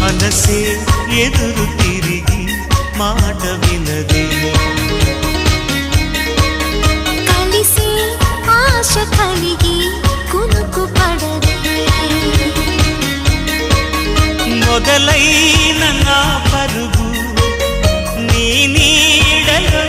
మనసే ఎదురు తిరిగి మాట వినదే కలిసి ఆశ కలిగి కునుకు పడదే మొదలైన నా పరుగు నీ నీడలో